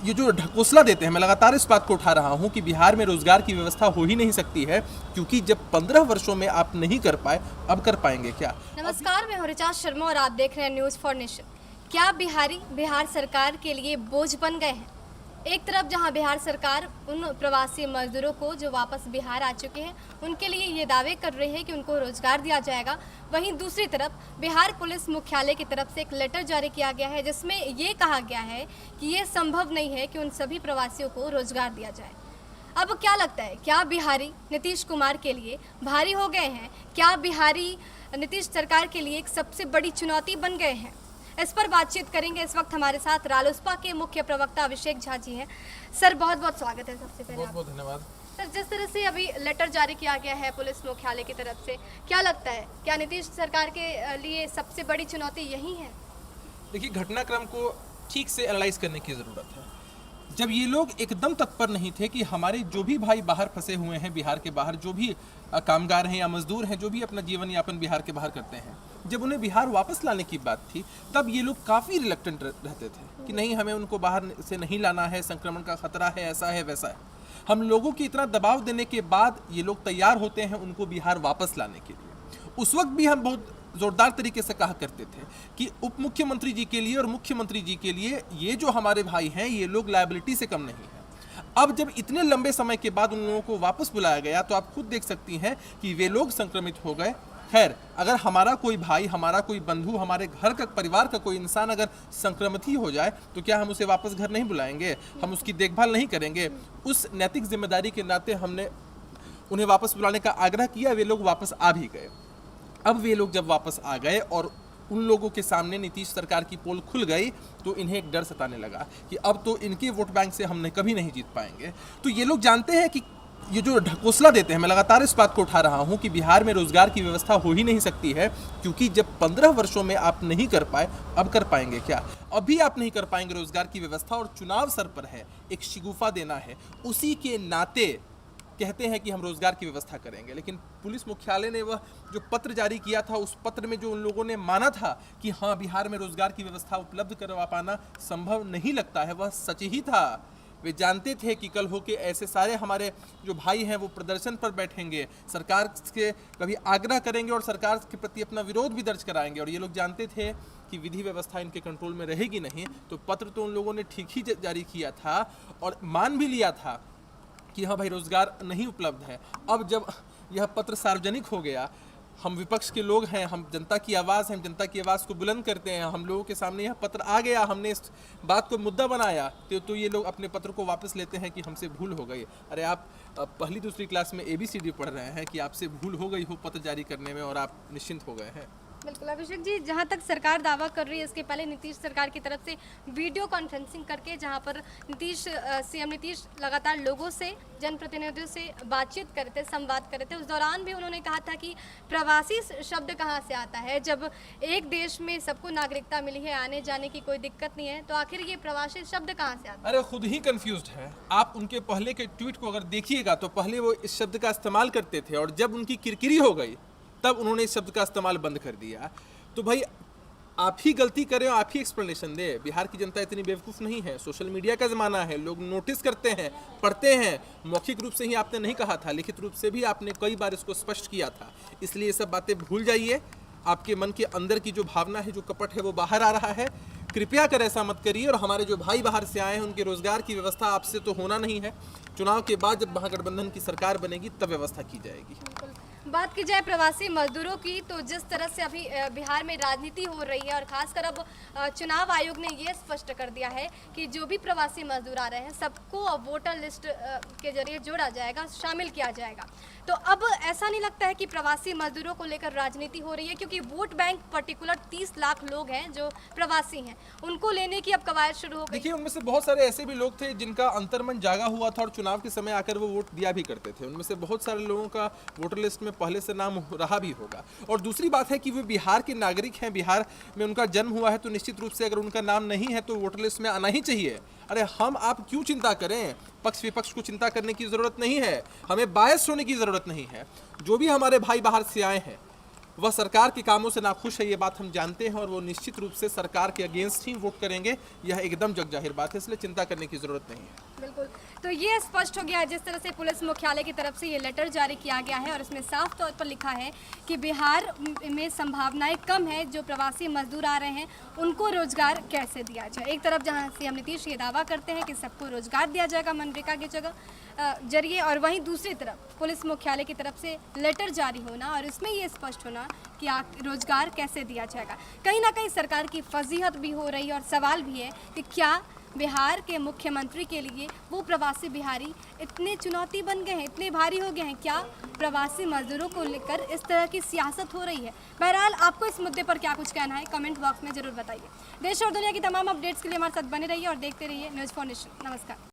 ये जो ढकोसला देते हैं, मैं लगातार इस बात को उठा रहा हूं कि बिहार में रोजगार की व्यवस्था हो ही नहीं सकती है, क्योंकि जब 15 वर्षों में आप नहीं कर पाए, अब कर पाएंगे क्या? नमस्कार, मैं हूं ऋचा शर्मा और आप देख रहे हैं न्यूज़ फॉर नेशन। क्या बिहारी बिहार सरकार के लिए बोझ बन गए हैं? एक तरफ जहां बिहार सरकार उन प्रवासी मजदूरों को जो वापस बिहार आ चुके हैं उनके लिए ये दावे कर रही है कि उनको रोजगार दिया जाएगा, वहीं दूसरी तरफ बिहार पुलिस मुख्यालय की तरफ से एक लेटर जारी किया गया है जिसमें ये कहा गया है कि ये संभव नहीं है कि उन सभी प्रवासियों को रोजगार दिया जाए। अब क्या लगता है, क्या बिहारी नीतीश कुमार के लिए भारी हो गए हैं? क्या बिहारी नीतीश सरकार के लिए एक सबसे बड़ी चुनौती बन गए हैं? इस पर बातचीत करेंगे। इस वक्त हमारे साथ रालोसपा के मुख्य प्रवक्ता अभिषेक झा जी हैं। सर, बहुत बहुत स्वागत है। सबसे पहले बहुत बहुत धन्यवाद। सर, जिस तरह से अभी लेटर जारी किया गया है पुलिस मुख्यालय की तरफ से, क्या लगता है, क्या नीतीश सरकार के लिए सबसे बड़ी चुनौती यही है? देखिए, घटनाक्रम को ठीक से एनालाइज करने की ज़रूरत है। जब ये लोग एकदम तत्पर नहीं थे कि हमारे जो भी भाई बाहर फंसे हुए हैं, बिहार के बाहर जो भी कामगार हैं या मजदूर हैं, जो भी अपना जीवन यापन बिहार के बाहर करते हैं, जब उन्हें बिहार वापस लाने की बात थी, तब ये लोग काफ़ी रिलक्टेंट रहते थे कि नहीं, हमें उनको बाहर से नहीं लाना है, संक्रमण का खतरा है, ऐसा है वैसा है। हम लोगों की इतना दबाव देने के बाद ये लोग तैयार होते हैं उनको बिहार वापस लाने के लिए। उस वक्त भी हम बहुत जोरदार तरीके से कहा करते थे कि उप मुख्यमंत्री जी के लिए और मुख्यमंत्री जी के लिए ये जो हमारे भाई हैं, ये लोग लायबिलिटी से कम नहीं है। अब जब इतने लंबे समय के बाद उन लोगों को वापस बुलाया गया, तो आप खुद देख सकती हैं कि वे लोग संक्रमित हो गए। खैर, अगर हमारा कोई भाई, हमारा कोई बंधु, हमारे घर का परिवार का कोई इंसान अगर संक्रमित ही हो जाए, तो क्या हम उसे वापस घर नहीं बुलाएंगे? हम उसकी देखभाल नहीं करेंगे? उस नैतिक जिम्मेदारी के नाते हमने उन्हें वापस बुलाने का आग्रह किया। वे लोग वापस आ भी गए। अब वे लोग जब वापस आ गए और उन लोगों के सामने नीतीश सरकार की पोल खुल गई, तो इन्हें एक डर सताने लगा कि अब तो इनके वोट बैंक से हमने कभी नहीं जीत पाएंगे। तो ये लोग जानते हैं कि ये जो ढकोसला देते हैं, मैं लगातार इस बात को उठा रहा हूं कि बिहार में रोजगार की व्यवस्था हो ही नहीं सकती है, क्योंकि जब 15 वर्षों में आप नहीं कर पाए, अब कर पाएंगे क्या? अभी आप नहीं कर पाएंगे रोजगार की व्यवस्था, और चुनाव सर पर है, एक शिगुफा देना है। उसी के नाते कहते हैं कि हम रोजगार की व्यवस्था करेंगे, लेकिन पुलिस मुख्यालय ने वह जो पत्र जारी किया था, उस पत्र में जो उन लोगों ने माना था कि हाँ, बिहार में रोजगार की व्यवस्था उपलब्ध करवा पाना संभव नहीं लगता है, वह सच ही था। वे जानते थे कि कल होके ऐसे सारे हमारे जो भाई हैं वो प्रदर्शन पर बैठेंगे, सरकार के कभी आग्रह करेंगे और सरकार के प्रति अपना विरोध भी दर्ज कराएंगे, और ये लोग जानते थे कि विधि व्यवस्था इनके कंट्रोल में रहेगी नहीं। तो पत्र तो उन लोगों ने ठीक ही जारी किया था और मान भी लिया था कि हाँ भाई, रोजगार नहीं उपलब्ध है। अब जब यह पत्र सार्वजनिक हो गया, हम विपक्ष के लोग हैं, हम जनता की आवाज़ हैं, हम जनता की आवाज़ को बुलंद करते हैं, हम लोगों के सामने यह पत्र आ गया, हमने इस बात को मुद्दा बनाया, तो ये लोग अपने पत्र को वापस लेते हैं कि हमसे भूल हो गई। अरे, आप पहली दूसरी क्लास में ABCD पढ़ रहे हैं कि आपसे भूल हो गई हो पत्र जारी करने में और आप निश्चिंत हो गए हैं। बिल्कुल अभिषेक जी, जहाँ तक सरकार दावा कर रही है, इसके पहले नीतीश सरकार की तरफ से वीडियो कॉन्फ्रेंसिंग करके, जहाँ पर सीएम नीतीश लगातार लोगों से, जनप्रतिनिधियों से बातचीत करते थे, संवाद कर रहे थे। उस दौरान भी उन्होंने कहा था कि प्रवासी शब्द कहाँ से आता है? जब एक देश में सबको नागरिकता मिली है, आने जाने की कोई दिक्कत नहीं है, तो आखिर ये प्रवासी शब्द कहाँ से आता है? अरे, खुद ही कंफ्यूज्ड है। आप उनके पहले के ट्वीट को अगर देखिएगा, तो पहले वो इस शब्द का इस्तेमाल करते थे, और जब उनकी किरकिरी हो गई, तब उन्होंने इस शब्द का इस्तेमाल बंद कर दिया। तो भाई, आप ही गलती करें और आप ही एक्सप्लेनेशन दें। बिहार की जनता इतनी बेवकूफ़ नहीं है। सोशल मीडिया का ज़माना है, लोग नोटिस करते हैं, पढ़ते हैं। मौखिक रूप से ही आपने नहीं कहा था, लिखित रूप से भी आपने कई बार इसको स्पष्ट किया था। इसलिए ये सब बातें भूल जाइए। आपके मन के अंदर की जो भावना है, जो कपट है, वो बाहर आ रहा है। कृपया कर ऐसा मत करिए। और हमारे जो भाई बाहर से आए हैं, उनके रोजगार की व्यवस्था आपसे तो होना नहीं है। चुनाव के बाद जब महागठबंधन की सरकार बनेगी, तब व्यवस्था की जाएगी। बात की जाए प्रवासी मजदूरों की, तो जिस तरह से अभी बिहार में राजनीति हो रही है, और खासकर अब चुनाव आयोग ने ये स्पष्ट कर दिया है कि जो भी प्रवासी मजदूर आ रहे हैं, सबको अब वोटर लिस्ट के जरिए जोड़ा जाएगा, शामिल किया जाएगा। तो अब ऐसा नहीं लगता है कि प्रवासी मजदूरों को लेकर राजनीति हो रही है, क्योंकि वोट बैंक पर्टिकुलर 30 लाख लोग हैं जो प्रवासी हैं, उनको लेने की अब कवायद शुरू हो गई। देखिए, उनमें से बहुत सारे ऐसे भी लोग थे जिनका अंतर्मन जागा हुआ था और चुनाव के समय आकर वो वोट दिया भी करते थे। उनमें से बहुत सारे लोगों का वोटर लिस्ट में पहले से नाम रहा भी होगा। और दूसरी बात है कि वे बिहार के नागरिक हैं, बिहार में उनका जन्म हुआ है, तो निश्चित रूप से अगर उनका नाम नहीं है तो वोटर लिस्ट में आना ही चाहिए। अरे, हम आप क्यों चिंता करें? पक्ष विपक्ष को चिंता करने की ज़रूरत नहीं है, हमें बायस होने की ज़रूरत नहीं है। जो भी हमारे भाई बाहर से आए हैं, वह सरकार के कामों से नाखुश है, ये बात हम जानते हैं, और वो निश्चित रूप से सरकार के अगेंस्ट ही वोट करेंगे। यह एकदम जग जाहिर बात है, इसलिए चिंता करने की जरूरत नहीं है। बिल्कुल, तो ये स्पष्ट हो गया है जिस तरह से पुलिस मुख्यालय की तरफ से ये लेटर जारी किया गया है और इसमें साफ तौर पर लिखा है कि बिहार में संभावनाएं कम है, जो प्रवासी मजदूर आ रहे हैं उनको रोजगार कैसे दिया जाए। एक तरफ जहां सीएम नीतीश ये दावा करते हैं कि सबको रोजगार दिया जाएगा मनरेगा की जरिए, और वहीं दूसरी तरफ पुलिस मुख्यालय की तरफ से लेटर जारी होना और इसमें ये स्पष्ट होना कि रोजगार कैसे दिया जाएगा। कहीं ना कहीं सरकार की फजीहत भी हो रही है और सवाल भी है कि क्या बिहार के मुख्यमंत्री के लिए वो प्रवासी बिहारी इतने चुनौती बन गए हैं, इतने भारी हो गए हैं, क्या प्रवासी मजदूरों को लेकर इस तरह की सियासत हो रही है। बहरहाल आपको इस मुद्दे पर क्या कुछ कहना है कमेंट बॉक्स में जरूर बताइए। देश और दुनिया की तमाम अपडेट्स के लिए हमारे साथ बने रहिए और देखते रहिए न्यूज़ फॉर नेशन। नमस्कार।